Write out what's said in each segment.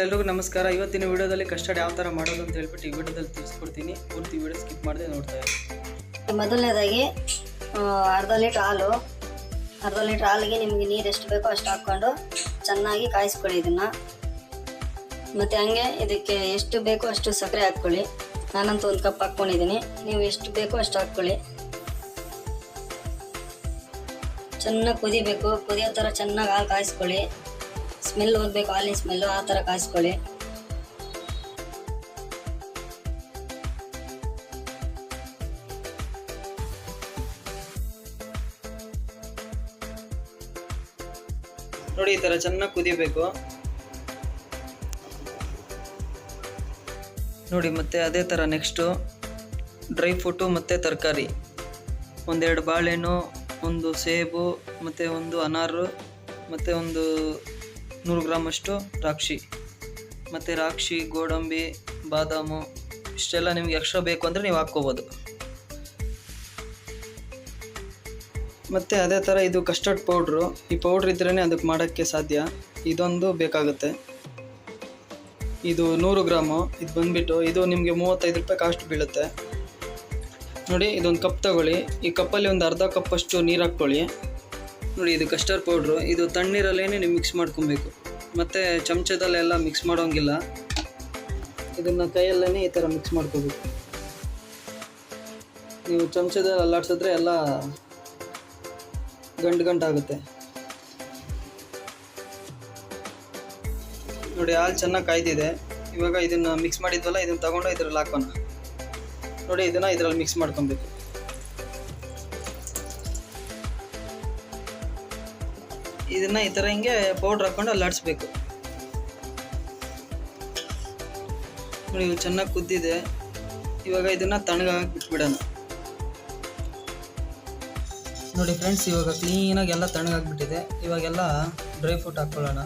ಎಲ್ಲರಿಗೂ ನಮಸ್ಕಾರ. ಇವತ್ತಿನ ವಿಡಿಯೋದಲ್ಲಿ ಕಸ್ಟರ್ಡ್ ಯಾವ ಥರ ಮಾಡೋದು ಅಂತ ಹೇಳ್ಬಿಟ್ಟು ಈ ವಿಡಿಯೋದಲ್ಲಿ ತಿಳಿಸ್ಕೊಡ್ತೀನಿ. ಪೂರ್ತಿ ವಿಡಿಯೋ ಸ್ಕಿಪ್ ಮಾಡದೆ ನೋಡ್ತಾ ಇರಿ. ಮೊದಲನೇದಾಗಿ ಅರ್ಧ ಲೀಟ್ರ್ ಹಾಲಿಗೆ ನಿಮಗೆ ನೀರು ಎಷ್ಟು ಬೇಕೋ ಅಷ್ಟು ಹಾಕ್ಕೊಂಡು ಚೆನ್ನಾಗಿ ಕಾಯಿಸ್ಕೊಳ್ಳಿ ಇದನ್ನು. ಮತ್ತು ಹಂಗೆ ಇದಕ್ಕೆ ಎಷ್ಟು ಬೇಕೋ ಅಷ್ಟು ಸಕ್ಕರೆ ಹಾಕ್ಕೊಳ್ಳಿ. ನಾನಂತೂ 1 ಕಪ್ ಹಾಕ್ಕೊಂಡಿದ್ದೀನಿ, ನೀವು ಎಷ್ಟು ಬೇಕೋ ಅಷ್ಟು ಹಾಕ್ಕೊಳ್ಳಿ. ಚೆನ್ನಾಗಿ ಕುದಿಬೇಕು, ಕುದಿಯೋ ಥರ ಚೆನ್ನಾಗಿ ಹಾಲು ಕಾಯಿಸ್ಕೊಳ್ಳಿ. ಸ್ಮೆಲ್ ಹೋಗ್ಬೇಕು, ಹಾಲಿನ ಸ್ಮೆಲ್ಲು, ಆ ಥರ ಕಾಯಿಸ್ಕೊಳ್ಳಿ. ನೋಡಿ, ಈ ಥರ ಚೆನ್ನಾಗಿ ಕುದಿಬೇಕು ನೋಡಿ. ಮತ್ತು ಅದೇ ಥರ ನೆಕ್ಸ್ಟು ಡ್ರೈ ಫ್ರೂಟು ಮತ್ತು ತರಕಾರಿ, 1-2 ಬಾಳೆಹಣ್ಣು, 1 ಸೇಬು ಮತ್ತು 1 ಅನಾರು ಮತ್ತು 100 ಗ್ರಾಮಷ್ಟು ದ್ರಾಕ್ಷಿ, ಮತ್ತು ಗೋಡಂಬಿ, ಬಾದಾಮು, ಇಷ್ಟೆಲ್ಲ ನಿಮ್ಗೆ ಎಕ್ಸ್ಟ್ರಾ ಬೇಕು ಅಂದರೆ ನೀವು ಹಾಕ್ಕೋಬೋದು. ಮತ್ತು ಅದೇ ಥರ ಇದು ಕಸ್ಟರ್ಡ್ ಪೌಡ್ರು. ಈ ಪೌಡ್ರ್ ಇದ್ರೇ ಅದಕ್ಕೆ ಮಾಡೋಕ್ಕೆ ಸಾಧ್ಯ. ಇದೊಂದು ಬೇಕಾಗುತ್ತೆ. ಇದು 100 ಗ್ರಾಮು. ಇದು ಬಂದುಬಿಟ್ಟು ಇದು ನಿಮಗೆ 35 ರೂಪಾಯಿ ಕಾಸ್ಟ್ ಬೀಳುತ್ತೆ. ನೋಡಿ, ಇದೊಂದು ಕಪ್ ತಗೊಳ್ಳಿ. ಈ ಕಪ್ಪಲ್ಲಿ ಒಂದು ಅರ್ಧ ಕಪ್ಪಷ್ಟು ನೀರು ಹಾಕ್ಕೊಳ್ಳಿ. ನೋಡಿ, ಇದು ಕಸ್ಟರ್ಡ್ ಪೌಡ್ರು. ಇದು ತಣ್ಣೀರಲ್ಲೇ ನೀವು ಮಿಕ್ಸ್ ಮಾಡ್ಕೊಬೇಕು, ಮತ್ತು ಚಮಚದಲ್ಲೆಲ್ಲ ಮಿಕ್ಸ್ ಮಾಡೋಂಗಿಲ್ಲ. ಇದನ್ನು ಕೈಯಲ್ಲೇ ಈ ಥರ ಮಿಕ್ಸ್ ಮಾಡ್ಕೋಬೇಕು. ನೀವು ಚಮಚದಲ್ಲಿ ಅಲ್ಲಾಡ್ಸಿದ್ರೆ ಎಲ್ಲ ಗಂಟಾಗುತ್ತೆ. ನೋಡಿ, ಹಾಲು ಚೆನ್ನಾಗಿ ಕಾಯ್ದಿದೆ. ಇವಾಗ ಇದನ್ನು ಮಿಕ್ಸ್ ಮಾಡಿದ್ವಲ್ಲ, ಇದನ್ನು ತಗೊಂಡು ಇದರಲ್ಲಿ ಹಾಕೋಣ. ನೋಡಿ, ಇದನ್ನು ಇದರಲ್ಲಿ ಮಿಕ್ಸ್ ಮಾಡ್ಕೊಬೇಕು. ಇದನ್ನು ಈ ಥರ ಹಿಂಗೆ ಪೌಡ್ರ್ ಹಾಕ್ಕೊಂಡು ಅಲ್ಲಾಡಿಸ್ಬೇಕು. ನೋಡಿ, ಇದು ಚೆನ್ನಾಗಿ ಕುದ್ದಿದೆ. ಇವಾಗ ಇದನ್ನು ತಣ್ಣಗಾಗಿ ಬಿಟ್ಬಿಡೋಣ. ನೋಡಿ ಫ್ರೆಂಡ್ಸ್, ಇವಾಗ ಕ್ಲೀನಾಗಿ ಎಲ್ಲ ತಣ್ಣಗಾಗ್ಬಿಟ್ಟಿದೆ. ಇವಾಗೆಲ್ಲ ಡ್ರೈ ಫ್ರೂಟ್ ಹಾಕ್ಕೊಳ್ಳೋಣ.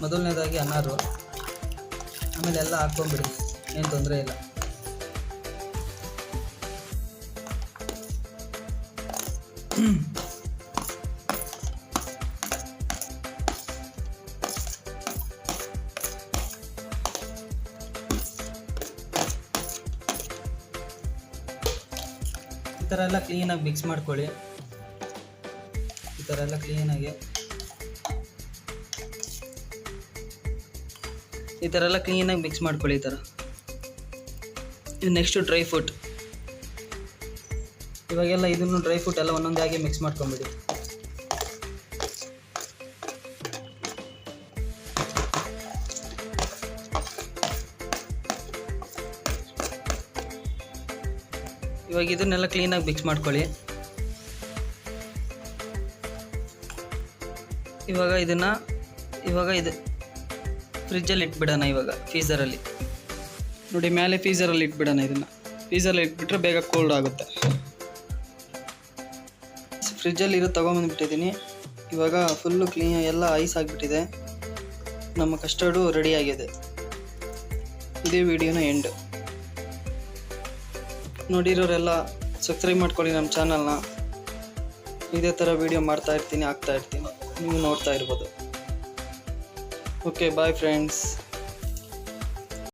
ಮೊದಲನೇದಾಗಿ ಅನಾರು, ಆಮೇಲೆ ಎಲ್ಲ ಹಾಕ್ಕೊಂಬಿಡಿ, ಏನು ತೊಂದರೆ ಇಲ್ಲ. ಈ ಥರ ಎಲ್ಲ ಕ್ಲೀನಾಗಿ ಮಿಕ್ಸ್ ಮಾಡ್ಕೊಳ್ಳಿ. ಈ ಥರ ಎಲ್ಲ ಕ್ಲೀನಾಗಿ ಮಿಕ್ಸ್ ಮಾಡ್ಕೊಳ್ಳಿ. ಈ ಥರ. ಇದು ನೆಕ್ಸ್ಟು ಡ್ರೈ ಫ್ರೂಟ್. ಇವಾಗೆಲ್ಲ ಇದನ್ನು ಡ್ರೈ ಫ್ರೂಟ್ ಎಲ್ಲ ಒಂದೊಂದಾಗಿ ಮಿಕ್ಸ್ ಮಾಡ್ಕೊಂಬಿಡಿ. ಇವಾಗ ಇದನ್ನೆಲ್ಲ ಕ್ಲೀನಾಗಿ ಮಿಕ್ಸ್ ಮಾಡ್ಕೊಳ್ಳಿ. ಇವಾಗ ಇದು ಫ್ರಿಜ್ಜಲ್ಲಿ ಇಟ್ಬಿಡೋಣ. ಇವಾಗ ಫೀಸರಲ್ಲಿ ನೋಡಿ, ಮೇಲೆ ಫೀಸರಲ್ಲಿ ಇಟ್ಬಿಡೋಣ. ಇದನ್ನು ಫೀಸರಲ್ಲಿ ಇಟ್ಬಿಟ್ರೆ ಬೇಗ ಕೋಲ್ಡ್ ಆಗುತ್ತೆ. ಫ್ರಿಜ್ಜಲ್ಲಿ ಇರೋ ತೊಗೊಂಬಂದ್ಬಿಟ್ಟಿದ್ದೀನಿ. ಇವಾಗ ಫುಲ್ಲು ಕ್ಲೀನ್ ಎಲ್ಲ ಐಸ್ ಆಗಿಬಿಟ್ಟಿದೆ. ನಮ್ಮ ಕಸ್ಟರ್ಡು ರೆಡಿಯಾಗಿದೆ. ಇದೇ ವಿಡಿಯೋನ ಎಂಡ್. ನೋಡಿರೋರೆಲ್ಲ ಸಬ್ಸ್ಕ್ರೈಬ್ ಮಾಡ್ಕೊಳ್ಳಿ ನಮ್ಮ ಚಾನಲ್ನ. ಇದೇ ಥರ ವಿಡಿಯೋ ಹಾಕ್ತಾ ಇರ್ತೀನಿ. ನೀವು ನೋಡ್ತಾ ಇರ್ಬೋದು. Okay, bye friends.